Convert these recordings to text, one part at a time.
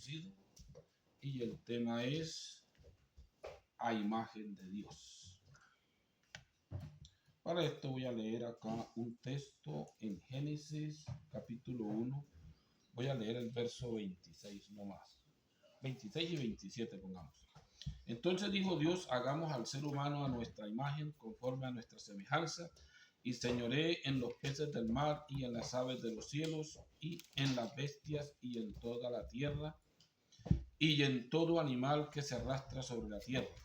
producido y el tema es a imagen de Dios. Para esto voy a leer acá un texto en Génesis capítulo 1. Voy a leer el verso 26 nomás. 26 y 27 pongamos. Entonces dijo Dios, hagamos al ser humano a nuestra imagen, conforme a nuestra semejanza, y señoree en los peces del mar y en las aves de los cielos y en las bestias y en toda la tierra y en todo animal que se arrastra sobre la tierra.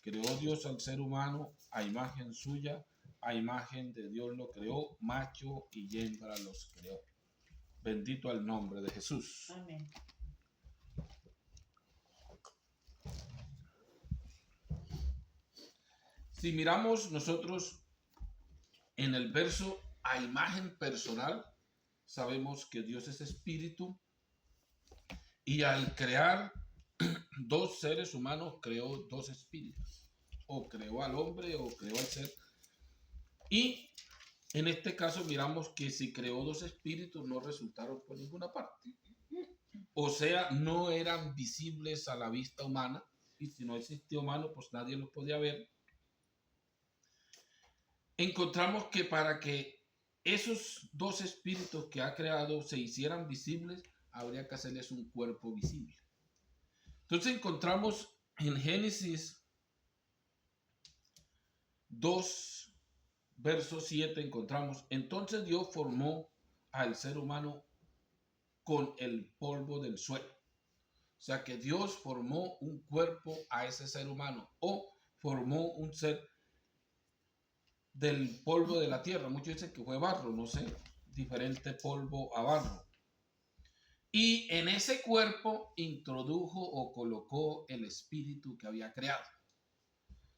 Creó Dios al ser humano a imagen suya, a imagen de Dios lo creó, macho y hembra los creó. Bendito el nombre de Jesús. Amén. Si miramos nosotros en el verso a imagen personal, sabemos que Dios es espíritu y al crear dos seres humanos creó dos espíritus, o creó al hombre o creó al ser. Y en este caso miramos que si creó dos espíritus no resultaron por ninguna parte. O sea, no eran visibles a la vista humana, y si no existía humano, pues nadie los podía ver. Encontramos que para que esos dos espíritus que ha creado se hicieran visibles, habría que hacerles un cuerpo visible. Entonces encontramos en Génesis 2, verso 7, encontramos, entonces Dios formó al ser humano con el polvo del suelo. O sea que Dios formó un cuerpo a ese ser humano, o formó un ser del polvo de la tierra. Muchos dicen que fue barro, no sé, diferente polvo a barro. Y en ese cuerpo introdujo o colocó el espíritu que había creado.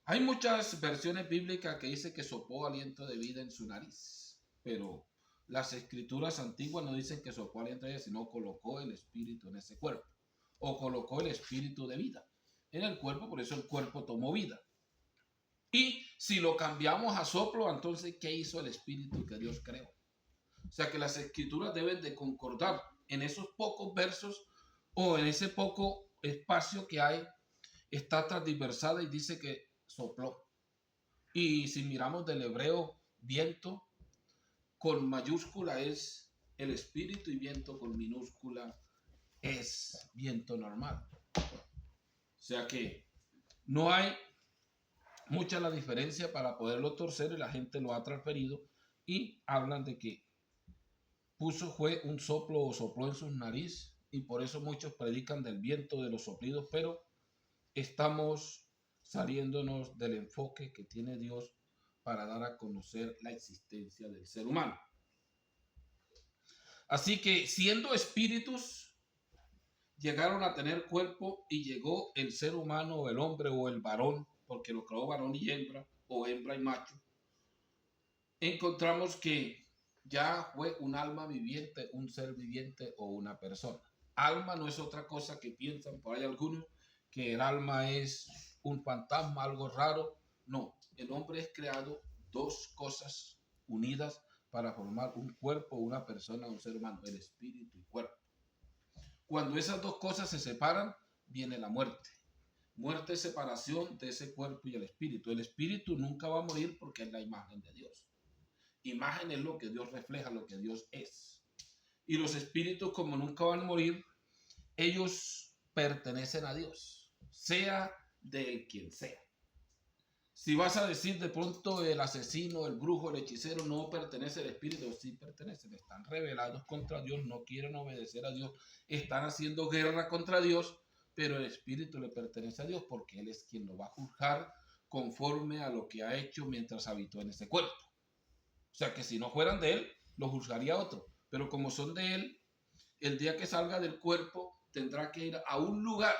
Hay muchas versiones bíblicas que dicen que sopló aliento de vida en su nariz, pero las escrituras antiguas no dicen que sopló aliento de vida, sino colocó el espíritu en ese cuerpo, o colocó el espíritu de vida en el cuerpo, por eso el cuerpo tomó vida. Y si lo cambiamos a soplo, entonces, ¿qué hizo el espíritu que Dios creó? O sea que las escrituras deben de concordar en esos pocos versos o en ese poco espacio que hay, está transversada y dice que sopló. Y si miramos del hebreo, viento con mayúscula es el espíritu y viento con minúscula es viento normal. O sea que no hay mucha la diferencia para poderlo torcer y la gente lo ha transferido y hablan de que fue un soplo o sopló en su nariz y por eso muchos predican del viento de los soplidos, pero estamos saliéndonos del enfoque que tiene Dios para dar a conocer la existencia del ser humano. Así que siendo espíritus, llegaron a tener cuerpo y llegó el ser humano o el hombre o el varón, porque lo creó varón y hembra, o hembra y macho. Encontramos que ya fue un alma viviente, un ser viviente o una persona. Alma no es otra cosa que piensan por ahí algunos, que el alma es un fantasma, algo raro. No, el hombre es creado dos cosas unidas para formar un cuerpo, una persona, un ser humano, el espíritu y cuerpo. Cuando esas dos cosas se separan, viene la muerte. Muerte es separación de ese cuerpo y el espíritu. El espíritu nunca va a morir porque es la imagen de Dios. Imagen es lo que Dios refleja, lo que Dios es. Y los espíritus, como nunca van a morir, ellos pertenecen a Dios, sea de quien sea. Si vas a decir de pronto el asesino, el brujo, el hechicero no pertenece al espíritu, sí pertenecen, están rebelados contra Dios, no quieren obedecer a Dios, están haciendo guerra contra Dios, pero el espíritu le pertenece a Dios porque Él es quien lo va a juzgar conforme a lo que ha hecho mientras habitó en ese cuerpo. O sea que si no fueran de Él, lo juzgaría otro, pero como son de Él, el día que salga del cuerpo tendrá que ir a un lugar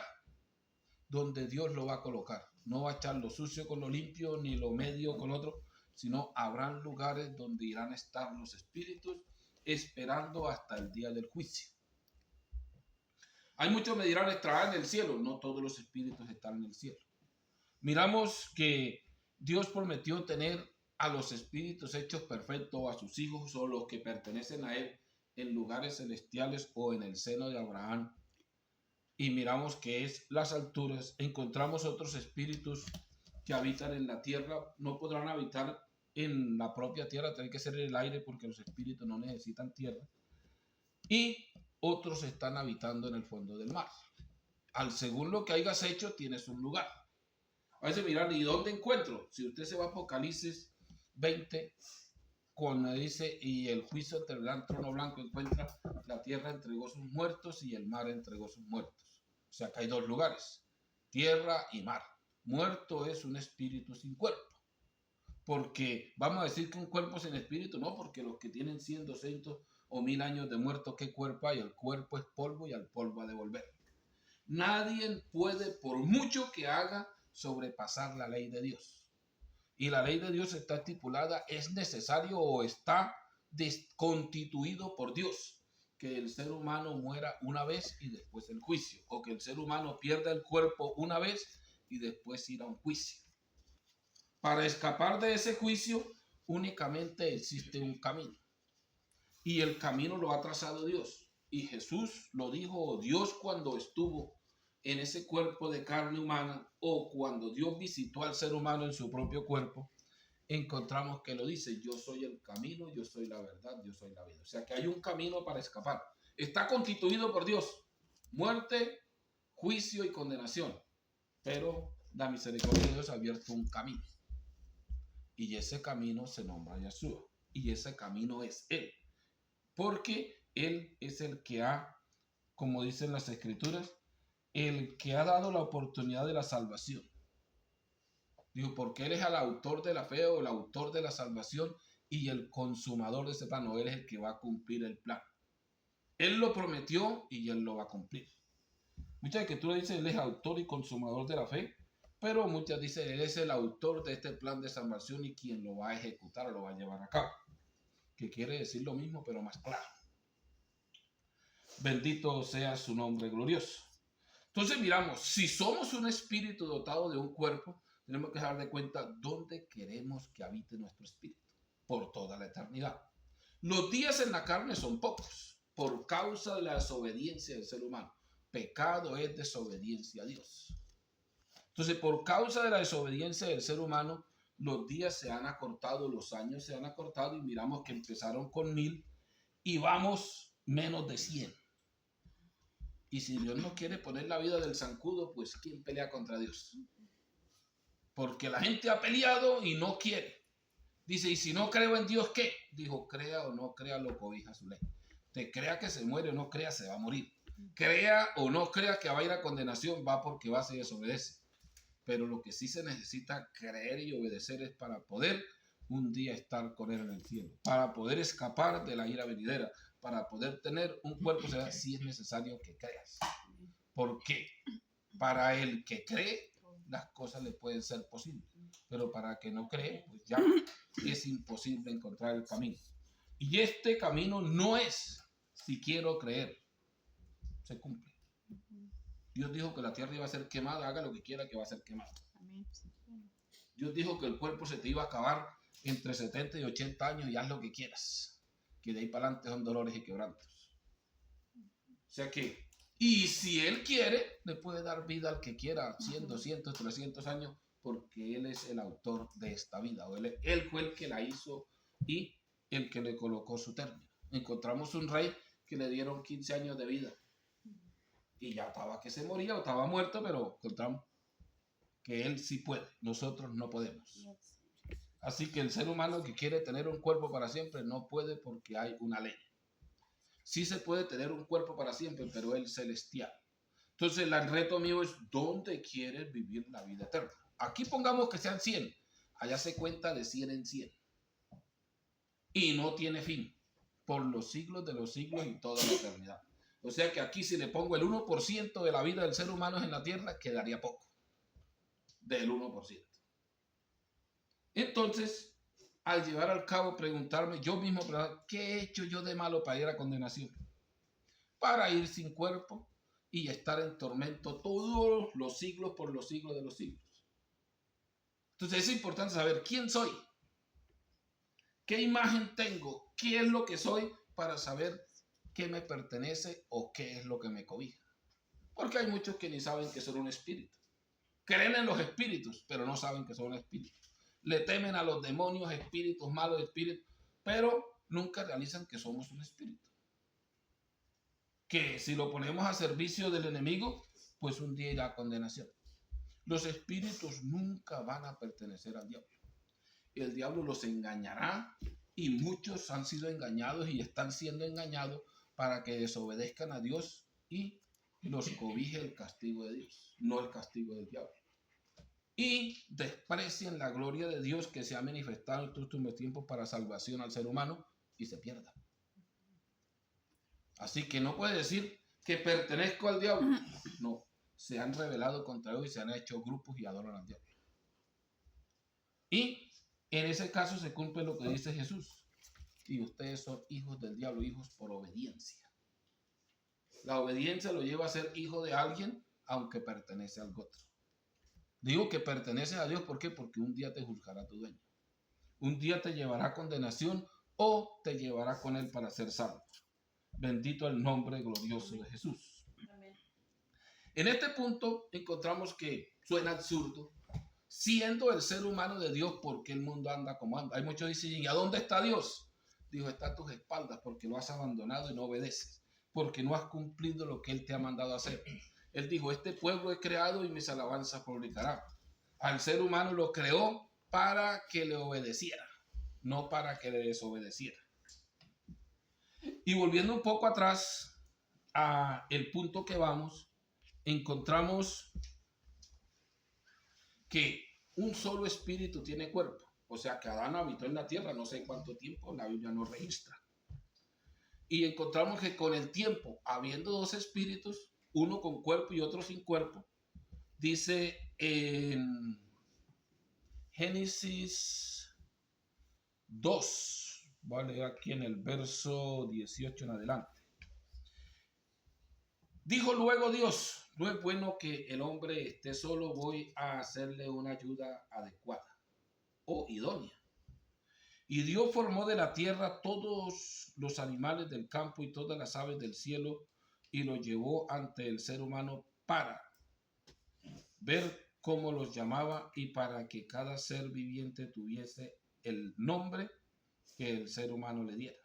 donde Dios lo va a colocar. No va a echar lo sucio con lo limpio, ni lo medio con otro, sino habrán lugares donde irán a estar los espíritus esperando hasta el día del juicio. Hay muchos me dirán, estarán en el cielo. No todos los espíritus están en el cielo. Miramos que Dios prometió tener a los espíritus hechos perfectos, a sus hijos o los que pertenecen a Él, en lugares celestiales o en el seno de Abraham. y miramos que es las alturas, encontramos otros espíritus que habitan en la tierra, no podrán habitar en la propia tierra, tiene que ser en el aire porque los espíritus no necesitan tierra, y otros están habitando en el fondo del mar. Al según lo que hayas hecho, tienes un lugar. A veces mirar, ¿y dónde encuentro? Si usted se va a Apocalipsis 20, cuando dice, y el juicio entre el gran trono blanco encuentra, la tierra entregó sus muertos y el mar entregó sus muertos. O sea que hay dos lugares, tierra y mar. Muerto es un espíritu sin cuerpo. Porque vamos a decir que un cuerpo sin espíritu, no, porque los que tienen 100, 200 o 1000 años de muerto, ¿qué cuerpo hay? El cuerpo es polvo y al polvo a devolver. Nadie puede, por mucho que haga, sobrepasar la ley de Dios. Y la ley de Dios está estipulada, es necesario o está constituido por Dios que el ser humano muera una vez y después el juicio, o que el ser humano pierda el cuerpo una vez y después ir a un juicio. Para escapar de ese juicio únicamente existe un camino, y el camino lo ha trazado Dios. Y Jesús lo dijo, Dios cuando estuvo en ese cuerpo de carne humana, o cuando Dios visitó al ser humano en su propio cuerpo, encontramos que lo dice, yo soy el camino, yo soy la verdad, yo soy la vida. O sea que hay un camino para escapar. Está constituido por Dios, muerte, juicio y condenación, pero la misericordia de Dios ha abierto un camino. Y ese camino se nombra Yeshua. Y ese camino es Él. Porque Él es el que ha, como dicen las Escrituras, el que ha dado la oportunidad de la salvación. Digo, porque Él es el autor de la fe o el autor de la salvación y el consumador de ese plan. No, Él es el que va a cumplir el plan. Él lo prometió y Él lo va a cumplir. Muchas escrituras dicen Él es autor y consumador de la fe, pero muchas dicen Él es el autor de este plan de salvación y quien lo va a ejecutar o lo va a llevar a cabo. Que quiere decir lo mismo, pero más claro. Bendito sea su nombre glorioso. Entonces miramos, si somos un espíritu dotado de un cuerpo, tenemos que dar de cuenta dónde queremos que habite nuestro espíritu por toda la eternidad. Los días en la carne son pocos por causa de la desobediencia del ser humano. Pecado es desobediencia a Dios. Entonces, por causa de la desobediencia del ser humano, los días se han acortado, los años se han acortado y miramos que empezaron con 1000 y vamos menos de 100. Y si Dios no quiere poner la vida del zancudo, pues ¿quién pelea contra Dios? Porque la gente ha peleado y no quiere. Dice, y si no creo en Dios, ¿qué? Dijo, crea o no crea, lo cobija su ley. Te crea que se muere o no crea, se va a morir. Crea o no crea que va a ir a condenación, va porque va, se desobedece. Pero lo que sí se necesita creer y obedecer es para poder un día estar con Él en el cielo, para poder escapar de la ira venidera, para poder tener un cuerpo, o sea, sí es necesario que creas. ¿Por qué? Para el que cree, las cosas le pueden ser posibles, pero para el que no cree, pues ya es imposible encontrar el camino. Y este camino no es si quiero creer, se cumple. Dios dijo que la tierra iba a ser quemada, haga lo que quiera que va a ser quemada. Dios dijo que el cuerpo se te iba a acabar entre 70 y 80 años y haz lo que quieras, que de ahí para adelante son dolores y quebrantos. O sea que, y si Él quiere, le puede dar vida al que quiera, 100, 200, 300 años, porque Él es el autor de esta vida, o él fue el que la hizo y el que le colocó su término. Encontramos un rey que le dieron 15 años de vida y ya estaba que se moría o estaba muerto, pero encontramos que Él sí puede, nosotros no podemos. Así que el ser humano que quiere tener un cuerpo para siempre no puede porque hay una ley. Sí se puede tener un cuerpo para siempre, pero el celestial. Entonces el reto mío es ¿dónde quieres vivir la vida eterna? Aquí pongamos que sean 100. Allá se cuenta de 100 en 100. Y no tiene fin. Por los siglos de los siglos y toda la eternidad. O sea que aquí si le pongo el 1% de la vida del ser humano en la tierra, quedaría poco. Del 1%. Entonces, al llevar al cabo preguntarme, yo mismo, ¿qué he hecho yo de malo para ir a condenación? Para ir sin cuerpo y estar en tormento todos los siglos por los siglos de los siglos. Entonces es importante saber quién soy, qué imagen tengo, qué es lo que soy para saber qué me pertenece o qué es lo que me cobija. Porque hay muchos que ni saben que son un espíritu. Creen en los espíritus, pero no saben que son espíritus. Le temen a los demonios, espíritus malos, espíritus, pero nunca realizan que somos un espíritu. Que si lo ponemos a servicio del enemigo, pues un día irá a condenación. Los espíritus nunca van a pertenecer al diablo. El diablo los engañará y muchos han sido engañados y están siendo engañados para que desobedezcan a Dios y los cobije el castigo de Dios, no el castigo del diablo. Y desprecien la gloria de Dios que se ha manifestado en estos últimos tiempos para salvación al ser humano y se pierda. Así que no puede decir que pertenezco al diablo. No, se han rebelado contra Dios y se han hecho grupos y adoran al diablo. Y en ese caso se cumple lo que dice Jesús. Y ustedes son hijos del diablo, hijos por obediencia. La obediencia lo lleva a ser hijo de alguien, aunque pertenece al otro. Digo que perteneces a Dios, ¿por qué? Porque un día te juzgará tu dueño. Un día te llevará a condenación o te llevará con él para ser salvo. Bendito el nombre glorioso de Jesús. Amén. En este punto encontramos que suena absurdo, siendo el ser humano de Dios, porque el mundo anda como anda. Hay muchos que dicen, ¿y a dónde está Dios? Dijo, está a tus espaldas porque lo has abandonado y no obedeces, porque no has cumplido lo que Él te ha mandado a hacer. Él dijo, este pueblo he creado y mis alabanzas publicará. Al ser humano lo creó para que le obedeciera, no para que le desobedeciera. Y volviendo un poco atrás a el punto que vamos, encontramos que un solo espíritu tiene cuerpo. O sea que Adán habitó en la tierra no sé cuánto tiempo, la Biblia no registra. Y encontramos que con el tiempo, habiendo dos espíritus, uno con cuerpo y otro sin cuerpo, dice en Génesis 2, voy a leer aquí en el verso 18 en adelante. Dijo luego Dios, no es bueno que el hombre esté solo, voy a hacerle una ayuda adecuada o idónea. Y Dios formó de la tierra todos los animales del campo y todas las aves del cielo y los llevó ante el ser humano para ver cómo los llamaba y para que cada ser viviente tuviese el nombre que el ser humano le diera.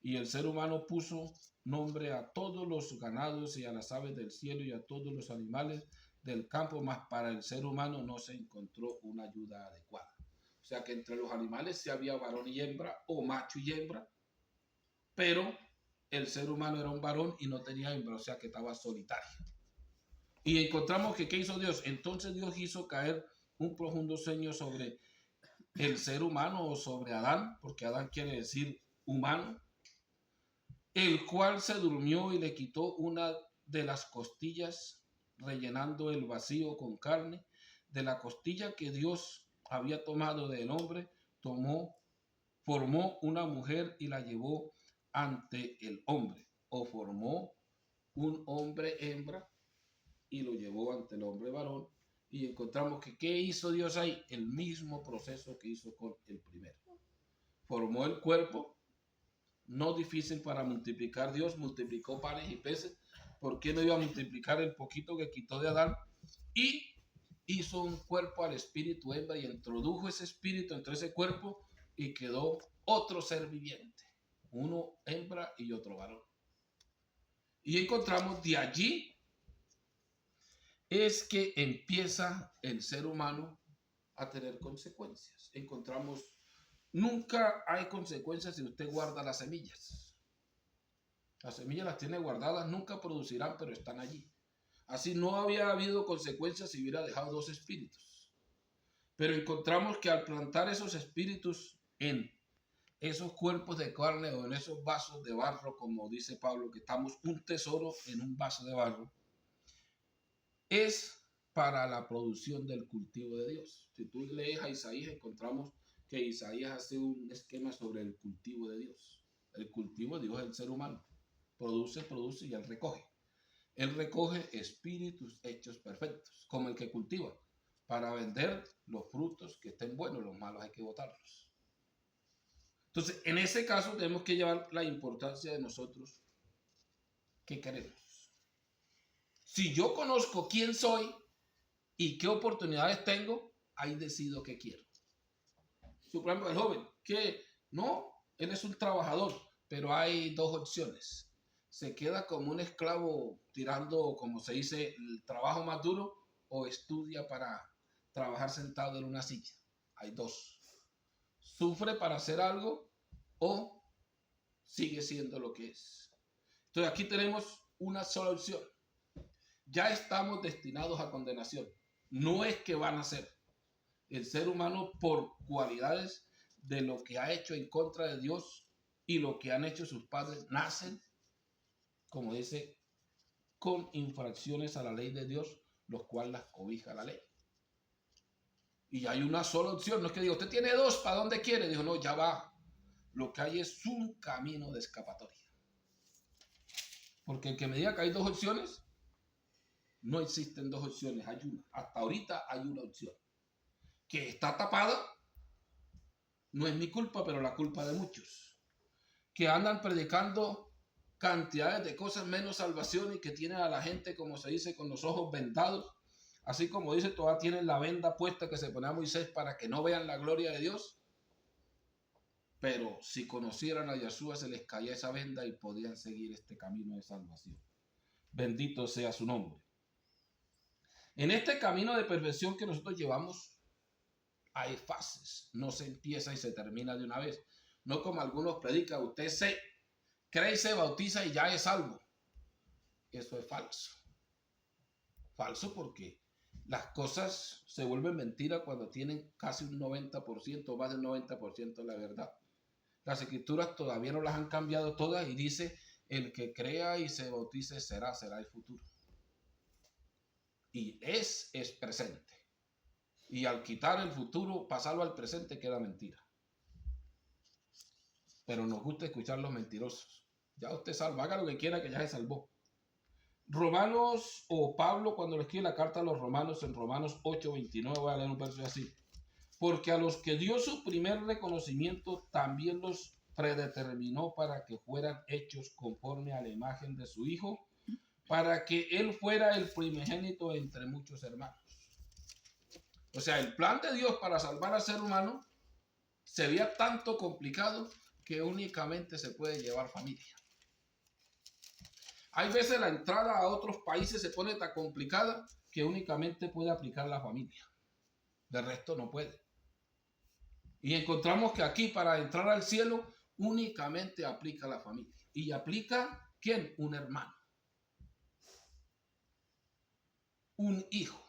Y el ser humano puso nombre a todos los ganados y a las aves del cielo y a todos los animales del campo, mas para el ser humano no se encontró una ayuda adecuada. O sea que entre los animales sí había varón y hembra, o macho y hembra, pero el ser humano era un varón y no tenía hembra, o sea que estaba solitario. Y encontramos que ¿qué hizo Dios? Entonces Dios hizo caer un profundo sueño sobre el ser humano o sobre Adán, porque Adán quiere decir humano, el cual se durmió y le quitó una de las costillas, rellenando el vacío con carne. De la costilla que Dios había tomado del hombre, formó una mujer y la llevó ante el hombre, o formó un hombre hembra y lo llevó ante el hombre varón. Y encontramos que ¿qué hizo Dios ahí? El mismo proceso que hizo con el primero. Formó el cuerpo, no difícil para multiplicar. Dios multiplicó panes y peces. ¿Por qué no iba a multiplicar el poquito que quitó de Adán? Y hizo un cuerpo al espíritu hembra y introdujo ese espíritu entre ese cuerpo y quedó otro ser viviente, uno hembra y otro varón. Y encontramos de allí es que empieza el ser humano a tener consecuencias. Encontramos, nunca hay consecuencias si usted guarda las semillas. Las semillas las tiene guardadas, nunca producirán, pero están allí. Así no había habido consecuencias si hubiera dejado dos espíritus. Pero encontramos que al plantar esos espíritus en esos cuerpos de carne o en esos vasos de barro, como dice Pablo, que estamos un tesoro en un vaso de barro, es para la producción del cultivo de Dios. Si tú lees a Isaías, encontramos que Isaías hace un esquema sobre el cultivo de Dios. El cultivo de Dios es el ser humano. Produce y él recoge. Él recoge espíritus hechos perfectos, como el que cultiva, para vender los frutos que estén buenos, los malos hay que botarlos. Entonces, en ese caso tenemos que llevar la importancia de nosotros. ¿Qué queremos? Si yo conozco quién soy y qué oportunidades tengo, ahí decido qué quiero. Por ejemplo, el joven, que no, él es un trabajador, pero hay dos opciones. Se queda como un esclavo tirando, como se dice, el trabajo más duro, o estudia para trabajar sentado en una silla. Hay dos. Sufre para hacer algo o sigue siendo lo que es. Entonces aquí tenemos una sola opción. Ya estamos destinados a condenación. No es que van a ser. El ser humano, por cualidades de lo que ha hecho en contra de Dios y lo que han hecho sus padres, nacen, como dice, con infracciones a la ley de Dios, los cuales las cobija la ley. Y hay una sola opción. No es que diga, usted tiene dos, ¿para dónde quiere? Dijo, no, ya va. Lo que hay es un camino de escapatoria. Porque el que me diga que hay dos opciones, no existen dos opciones, hay una. Hasta ahorita hay una opción. Que está tapada, no es mi culpa, pero la culpa de muchos. Que andan predicando cantidades de cosas menos salvación y que tienen a la gente, como se dice, con los ojos vendados. Así como dice, todavía tienen la venda puesta que se pone a Moisés para que no vean la gloria de Dios. Pero si conocieran a Yeshua se les caía esa venda y podían seguir este camino de salvación. Bendito sea su nombre. En este camino de perfección que nosotros llevamos, hay fases. No se empieza y se termina de una vez. No como algunos predican, usted se cree y se bautiza y ya es salvo. Eso es falso. Falso porque las cosas se vuelven mentira cuando tienen casi un 90%, más del 90% de la verdad. Las escrituras todavía no las han cambiado todas y dice, el que crea y se bautice será el futuro. Y es presente. Y al quitar el futuro, pasarlo al presente, queda mentira. Pero nos gusta escuchar los mentirosos. Ya usted salva, haga lo que quiera que ya se salvó. Romanos, o Pablo cuando le escribe la carta a los romanos, en Romanos 8:29, voy a leer un verso así. Porque a los que dio su primer reconocimiento, también los predeterminó para que fueran hechos conforme a la imagen de su Hijo, para que Él fuera el primogénito entre muchos hermanos. O sea, el plan de Dios para salvar al ser humano se veía tanto complicado que únicamente se puede llevar familia. Hay veces la entrada a otros países se pone tan complicada que únicamente puede aplicar la familia. De resto no puede. Y encontramos que aquí para entrar al cielo únicamente aplica la familia. ¿Y aplica quién? Un hermano. Un hijo.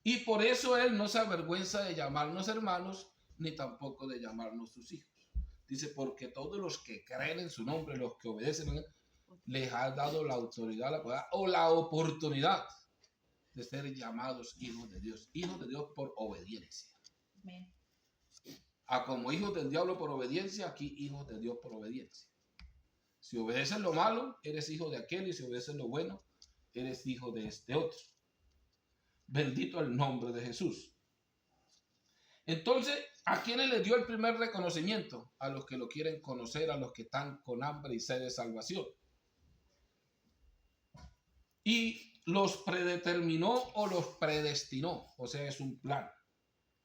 Y por eso Él no se avergüenza de llamarnos hermanos, ni tampoco de llamarnos sus hijos. Dice, porque todos los que creen en su nombre, los que obedecen, les ha dado la autoridad o la oportunidad de ser llamados hijos de Dios. Hijos de Dios por obediencia. Amén. A como hijos del diablo por obediencia, aquí hijos de Dios por obediencia. Si obedeces lo malo, eres hijo de aquel, y si obedeces lo bueno, eres hijo de este otro. Bendito el nombre de Jesús. Entonces, ¿a quiénes les dio el primer reconocimiento? A los que lo quieren conocer, a los que están con hambre y sed de salvación. Y los predeterminó o los predestinó, o sea, es un plan.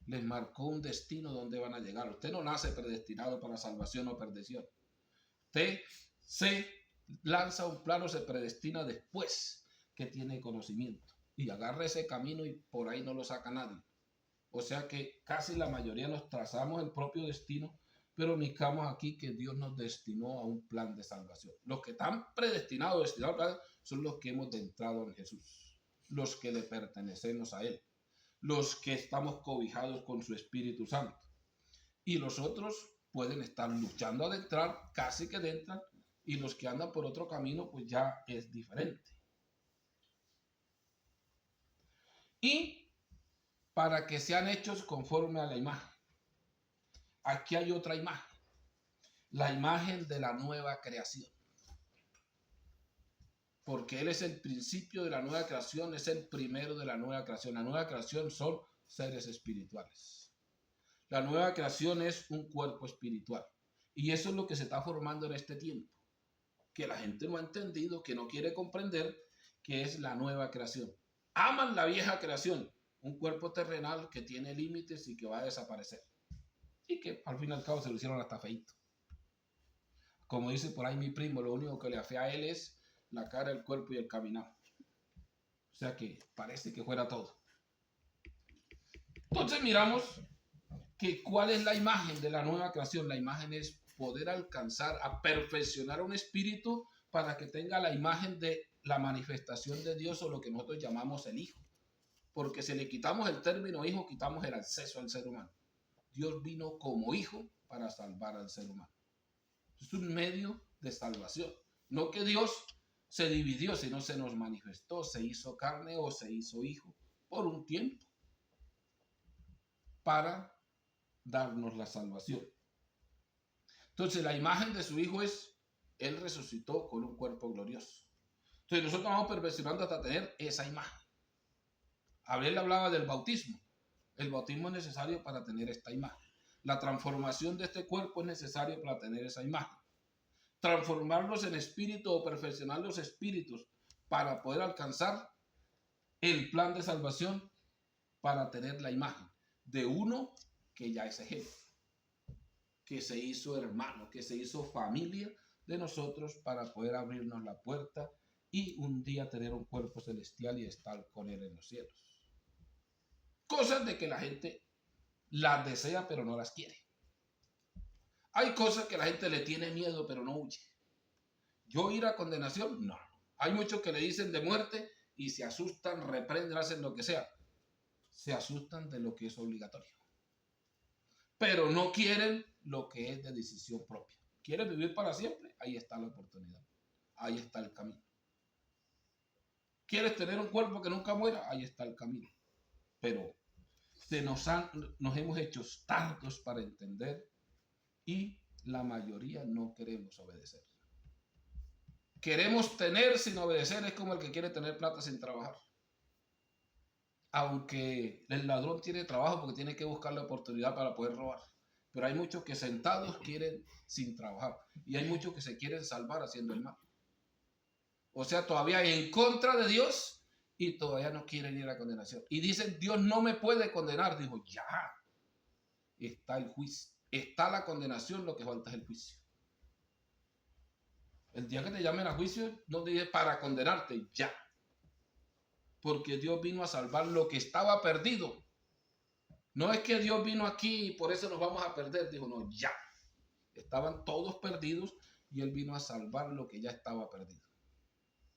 Les marcó un destino donde van a llegar. Usted no nace predestinado para salvación o perdición. Usted se lanza un plan o se predestina después que tiene conocimiento. Y agarra ese camino y por ahí no lo saca nadie. O sea que casi la mayoría nos trazamos el propio destino, pero indicamos aquí que Dios nos destinó a un plan de salvación. Los que están predestinados, destinados, son los que hemos entrado en Jesús, los que le pertenecemos a Él, los que estamos cobijados con su Espíritu Santo. Y los otros pueden estar luchando a entrar, casi que entran, y los que andan por otro camino, pues ya es diferente. Y para que sean hechos conforme a la imagen. Aquí hay otra imagen, la imagen de la nueva creación. Porque Él es el principio de la nueva creación, es el primero de la nueva creación. La nueva creación son seres espirituales. La nueva creación es un cuerpo espiritual. Y eso es lo que se está formando en este tiempo. Que la gente no ha entendido, que no quiere comprender que es la nueva creación. Aman la vieja creación, un cuerpo terrenal que tiene límites y que va a desaparecer. Y que al fin y al cabo se lo hicieron hasta feíto. Como dice por ahí mi primo, lo único que le afea a él es la cara, el cuerpo y el caminar. O sea que parece que fuera todo. Entonces miramos que cuál es la imagen de la nueva creación. La imagen es poder alcanzar a perfeccionar un espíritu para que tenga la imagen de la manifestación de Dios o lo que nosotros llamamos el Hijo. Porque si le quitamos el término hijo, quitamos el acceso al ser humano. Dios vino como hijo para salvar al ser humano. Es un medio de salvación. No que Dios se dividió, sino se nos manifestó, se hizo carne o se hizo hijo por un tiempo para darnos la salvación. Entonces la imagen de su hijo es, él resucitó con un cuerpo glorioso. Entonces nosotros vamos perfeccionando hasta tener esa imagen. Abel hablaba del bautismo. El bautismo es necesario para tener esta imagen. La transformación de este cuerpo es necesario para tener esa imagen. Transformarlos en espíritu o perfeccionar los espíritus para poder alcanzar el plan de salvación, para tener la imagen de uno que ya es ejemplo, que se hizo hermano, que se hizo familia de nosotros para poder abrirnos la puerta y un día tener un cuerpo celestial y estar con él en los cielos. Cosas de que la gente las desea pero no las quiere. Hay cosas que la gente le tiene miedo pero no huye. ¿Yo ir a condenación? No. Hay muchos que le dicen de muerte y se asustan, reprenden, hacen lo que sea. Se asustan de lo que es obligatorio. Pero no quieren lo que es de decisión propia. ¿Quieren vivir para siempre? Ahí está la oportunidad. Ahí está el camino. ¿Quieres tener un cuerpo que nunca muera? Ahí está el camino. Pero nos hemos hecho tardos para entender y la mayoría no queremos obedecer. Queremos tener sin obedecer, es como el que quiere tener plata sin trabajar. Aunque el ladrón tiene trabajo porque tiene que buscar la oportunidad para poder robar. Pero hay muchos que sentados quieren sin trabajar. Y hay muchos que se quieren salvar haciendo el mal. O sea, todavía en contra de Dios y todavía no quieren ir a la condenación. Y dicen, Dios no me puede condenar. Dijo, ya, está el juicio. Está la condenación, lo que falta es el juicio. El día que te llamen a juicio, no te dice para condenarte, ya. Porque Dios vino a salvar lo que estaba perdido. No es que Dios vino aquí y por eso nos vamos a perder. Dijo, no, ya. Estaban todos perdidos y Él vino a salvar lo que ya estaba perdido.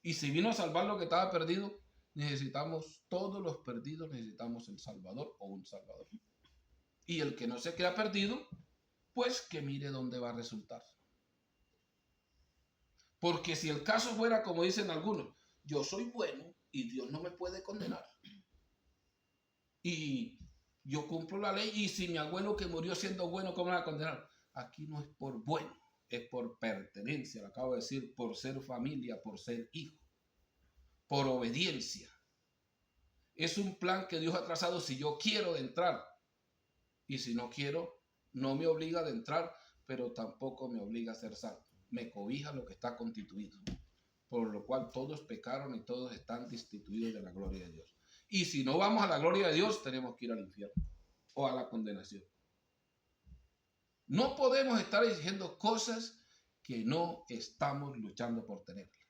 Y si vino a salvar lo que estaba perdido, necesitamos, todos los perdidos necesitamos el Salvador o un Salvador. Y el que no se queda perdido, pues que mire dónde va a resultar. Porque si el caso fuera como dicen algunos, yo soy bueno y Dios no me puede condenar. Y yo cumplo la ley y si mi abuelo que murió siendo bueno, ¿cómo me va a condenar? Aquí no es por bueno, es por pertenencia, lo acabo de decir, por ser familia, por ser hijo, por obediencia. Es un plan que Dios ha trazado si yo quiero de entrar. Y si no quiero, no me obliga de entrar, pero tampoco me obliga a ser salvo. Me cobija lo que está constituido. Por lo cual todos pecaron y todos están destituidos de la gloria de Dios. Y si no vamos a la gloria de Dios, tenemos que ir al infierno o a la condenación. No podemos estar exigiendo cosas que no estamos luchando por tenerlas.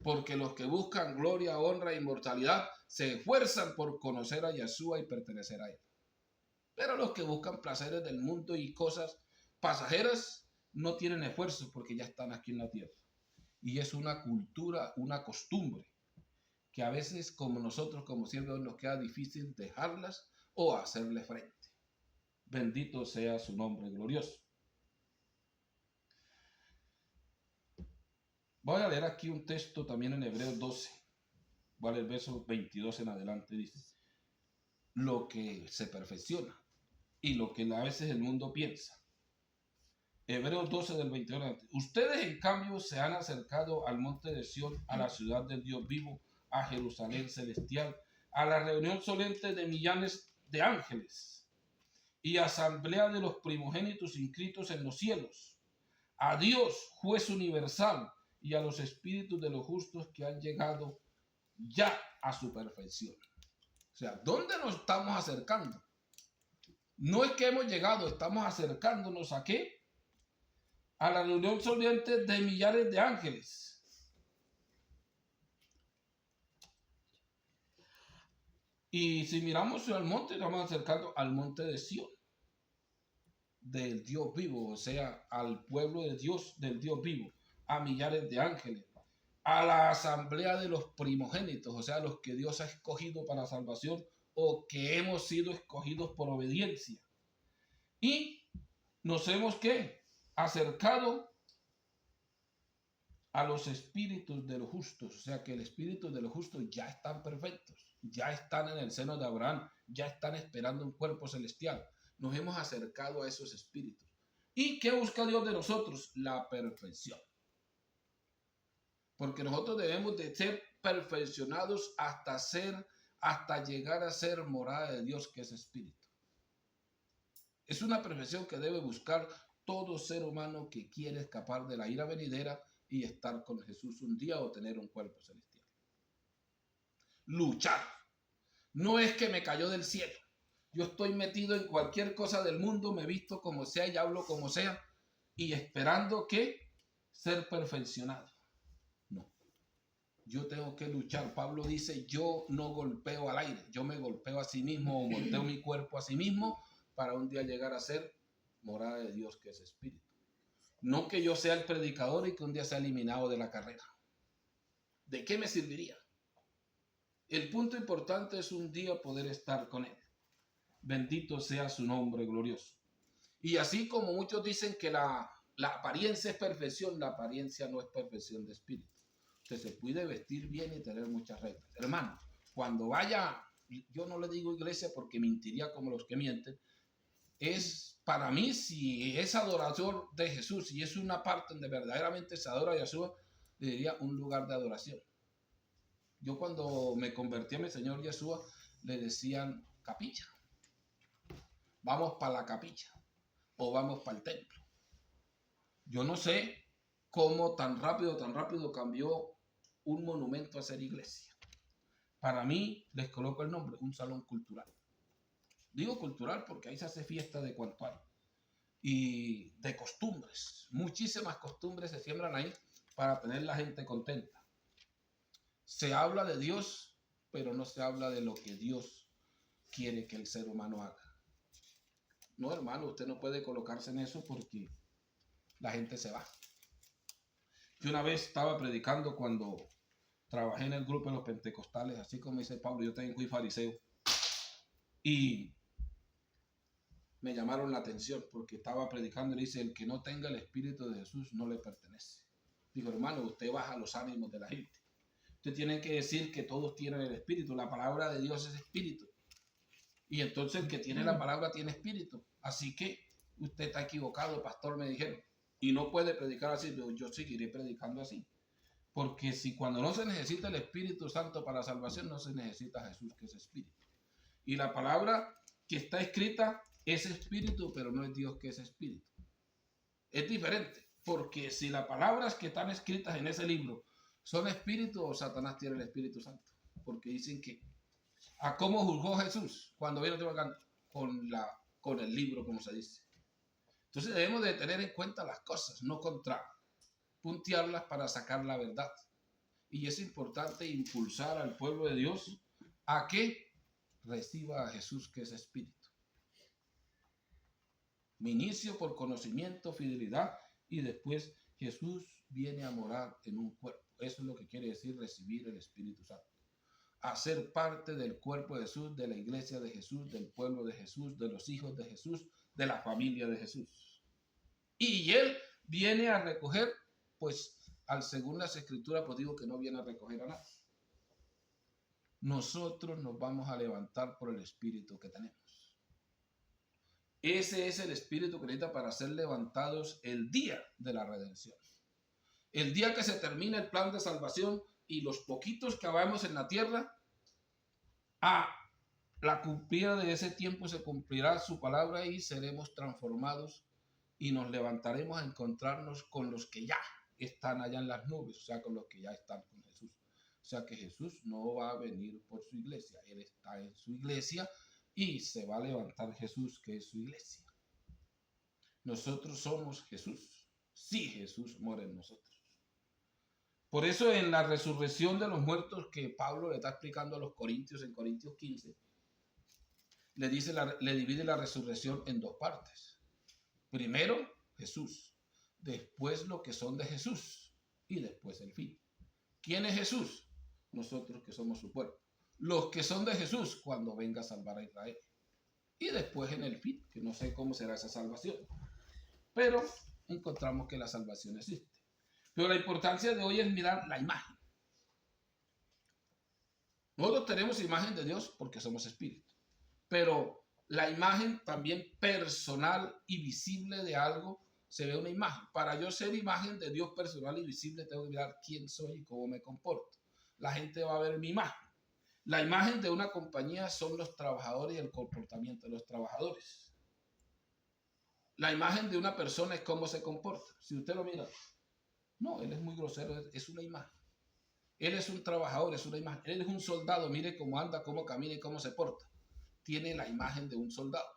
Porque los que buscan gloria, honra e inmortalidad se esfuerzan por conocer a Yeshua y pertenecer a Él. Pero los que buscan placeres del mundo y cosas pasajeras no tienen esfuerzo porque ya están aquí en la tierra. Y es una cultura, una costumbre, que a veces como nosotros, como siervos, nos queda difícil dejarlas o hacerle frente. Bendito sea su nombre glorioso. Voy a leer aquí un texto también en Hebreos 12. Voy a leer el verso 22 en adelante. Dice, lo que se perfecciona y lo que a veces el mundo piensa. Hebreos 12 del 21. Ustedes en cambio se han acercado al monte de Sión, a la ciudad del Dios vivo, a Jerusalén celestial, a la reunión solemne de millares de ángeles y asamblea de los primogénitos inscritos en los cielos, a Dios, juez universal, y a los espíritus de los justos que han llegado ya a su perfección. O sea, ¿dónde nos estamos acercando? No es que hemos llegado, estamos acercándonos ¿a qué? A la reunión solemne de millares de ángeles. Y si miramos al monte, estamos acercando al monte de Sión, del Dios vivo, o sea, al pueblo de Dios, del Dios vivo, a millares de ángeles, a la asamblea de los primogénitos, o sea, los que Dios ha escogido para salvación o que hemos sido escogidos por obediencia. Y nos hemos ¿qué? Acercado a los espíritus de los justos, o sea que el espíritu de los justos ya están perfectos, ya están en el seno de Abraham, ya están esperando un cuerpo celestial. Nos hemos acercado a esos espíritus. ¿Y qué busca Dios de nosotros? La perfección. Porque nosotros debemos de ser perfeccionados hasta llegar a ser morada de Dios, que es espíritu. Es una perfección que debe buscar todo ser humano que quiere escapar de la ira venidera y estar con Jesús un día o tener un cuerpo celestial. Luchar. No es que me cayó del cielo. Yo estoy metido en cualquier cosa del mundo, me visto como sea y hablo como sea y esperando que ser perfeccionado. No. Yo tengo que luchar. Pablo dice, yo no golpeo al aire, yo me golpeo a sí mismo o volteo mi cuerpo a sí mismo para un día llegar a ser morada de Dios, que es espíritu. No que yo sea el predicador y que un día sea eliminado de la carrera. ¿De qué me serviría? El punto importante es un día poder estar con Él. Bendito sea su nombre glorioso. Y así como muchos dicen que la apariencia es perfección, la apariencia no es perfección de espíritu. Usted se puede vestir bien y tener muchas reglas. Hermano, cuando vaya, yo no le digo iglesia porque mentiría como los que mienten, es para mí, si es adorador de Jesús, si es una parte donde verdaderamente se adora a Yeshua, le diría un lugar de adoración. Yo cuando me convertí a mi Señor Yeshua, le decían capilla. Vamos para la capilla o vamos para el templo. Yo no sé cómo tan rápido cambió un monumento a ser iglesia. Para mí, les coloco el nombre, un salón cultural. Digo cultural porque ahí se hace fiesta de cuanto hay. Y de costumbres. Muchísimas costumbres se siembran ahí para tener la gente contenta. Se habla de Dios, pero no se habla de lo que Dios quiere que el ser humano haga. No, hermano, usted no puede colocarse en eso porque la gente se va. Yo una vez estaba predicando cuando trabajé en el grupo de los pentecostales, así como dice Pablo, yo también fui fariseo. Y me llamaron la atención porque estaba predicando y dice, el que no tenga el Espíritu de Jesús no le pertenece. Digo, hermano, usted baja los ánimos de la gente. Usted tiene que decir que todos tienen el Espíritu. La palabra de Dios es Espíritu. Y entonces el que tiene la palabra tiene Espíritu. Así que usted está equivocado, pastor, me dijeron. Y no puede predicar así, pero yo seguiré predicando así. Porque si cuando no se necesita el Espíritu Santo para la salvación, no se necesita Jesús, que es Espíritu. Y la palabra que está escrita es Espíritu, pero no es Dios, que es Espíritu. Es diferente, porque si las palabras que están escritas en ese libro son Espíritu, o Satanás tiene el Espíritu Santo. Porque dicen que, ¿a cómo juzgó Jesús cuando vino con el libro, como se dice? Entonces debemos de tener en cuenta las cosas, no puntearlas para sacar la verdad. Y es importante impulsar al pueblo de Dios a que reciba a Jesús, que es Espíritu. Mi inicio por conocimiento, fidelidad, y después Jesús viene a morar en un cuerpo. Eso es lo que quiere decir recibir el Espíritu Santo. Hacer parte del cuerpo de Jesús, de la iglesia de Jesús, del pueblo de Jesús, de los hijos de Jesús, de la familia de Jesús. Y Él viene a recoger, pues, según las escrituras, pues digo que no viene a recoger a nadie. Nosotros nos vamos a levantar por el Espíritu que tenemos. Ese es el Espíritu que necesita para ser levantados el día de la redención. El día que se termine el plan de salvación y los poquitos que habamos en la tierra, a la cumplida de ese tiempo se cumplirá su palabra y seremos transformados y nos levantaremos a encontrarnos con los que ya están allá en las nubes, o sea, con los que ya están con Jesús. O sea que Jesús no va a venir por su iglesia. Él está en su iglesia y se va a levantar Jesús, que es su iglesia. Nosotros somos Jesús. Sí, Jesús muere en nosotros. Por eso en la resurrección de los muertos que Pablo le está explicando a los corintios en Corintios 15, le divide la resurrección en dos partes. Primero, Jesús. Después lo que son de Jesús. Y después el fin. ¿Quién es Jesús? Nosotros que somos su pueblo. Los que son de Jesús cuando venga a salvar a Israel. Y después en el fin, que no sé cómo será esa salvación. Pero encontramos que la salvación existe. Pero la importancia de hoy es mirar la imagen. Nosotros tenemos imagen de Dios porque somos espíritu. Pero la imagen también personal y visible de algo, se ve una imagen. Para yo ser imagen de Dios personal y visible, tengo que mirar quién soy y cómo me comporto. La gente va a ver mi imagen. La imagen de una compañía son los trabajadores y el comportamiento de los trabajadores. La imagen de una persona es cómo se comporta. Si usted lo mira, no, él es muy grosero, es una imagen. Él es un trabajador, es una imagen. Él es un soldado, mire cómo anda, cómo camina y cómo se porta. Tiene la imagen de un soldado.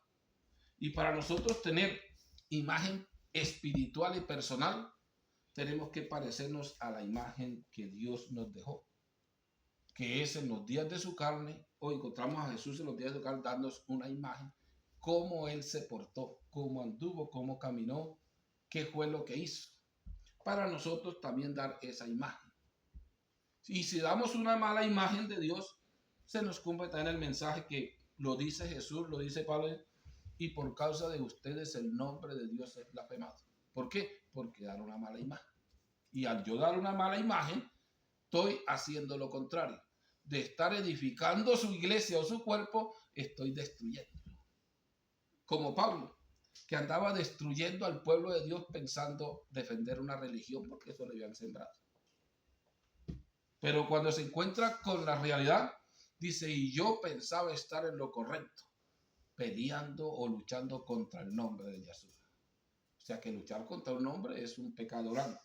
Y para nosotros tener imagen espiritual y personal, tenemos que parecernos a la imagen que Dios nos dejó, que es en los días de su carne. Hoy encontramos a Jesús en los días de su carne dándonos una imagen, cómo Él se portó, cómo anduvo, cómo caminó, qué fue lo que hizo. Para nosotros también dar esa imagen. Y si damos una mala imagen de Dios, se nos cumple también el mensaje que lo dice Jesús, lo dice Pablo, y por causa de ustedes el nombre de Dios es blasfemado. ¿Por qué? Porque dan una mala imagen. Y al yo dar una mala imagen, estoy haciendo lo contrario. De estar edificando su iglesia o su cuerpo, estoy destruyéndolo. Como Pablo, que andaba destruyendo al pueblo de Dios pensando defender una religión porque eso le habían sembrado. Pero cuando se encuentra con la realidad, dice, y yo pensaba estar en lo correcto, peleando o luchando contra el nombre de Jesús. O sea que luchar contra un hombre es un pecado grande.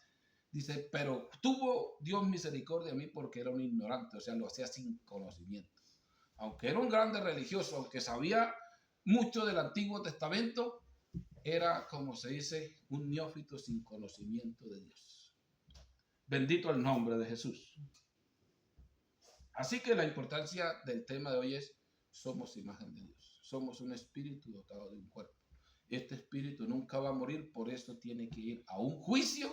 Dice, pero tuvo Dios misericordia de mí porque era un ignorante, o sea, lo hacía sin conocimiento. Aunque era un grande religioso, aunque sabía mucho del Antiguo Testamento, era, como se dice, un neófito sin conocimiento de Dios. Bendito el nombre de Jesús. Así que la importancia del tema de hoy es, somos imagen de Dios. Somos un espíritu dotado de un cuerpo. Este espíritu nunca va a morir, por eso tiene que ir a un juicio.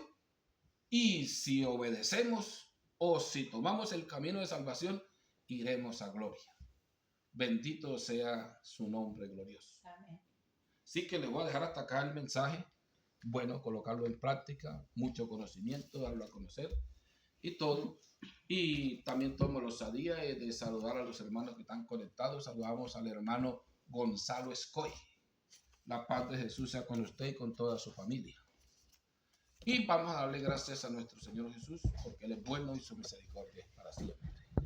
Y si obedecemos o si tomamos el camino de salvación, iremos a gloria. Bendito sea su nombre glorioso. Amén. Así que les voy a dejar hasta acá el mensaje. Bueno, colocarlo en práctica, mucho conocimiento, darlo a conocer y todo. Y también tomo la osadía de saludar a los hermanos que están conectados. Saludamos al hermano Gonzalo Escoy. La paz de Jesús sea con usted y con toda su familia. Y vamos a darle gracias a nuestro Señor Jesús porque Él es bueno y su misericordia es para siempre.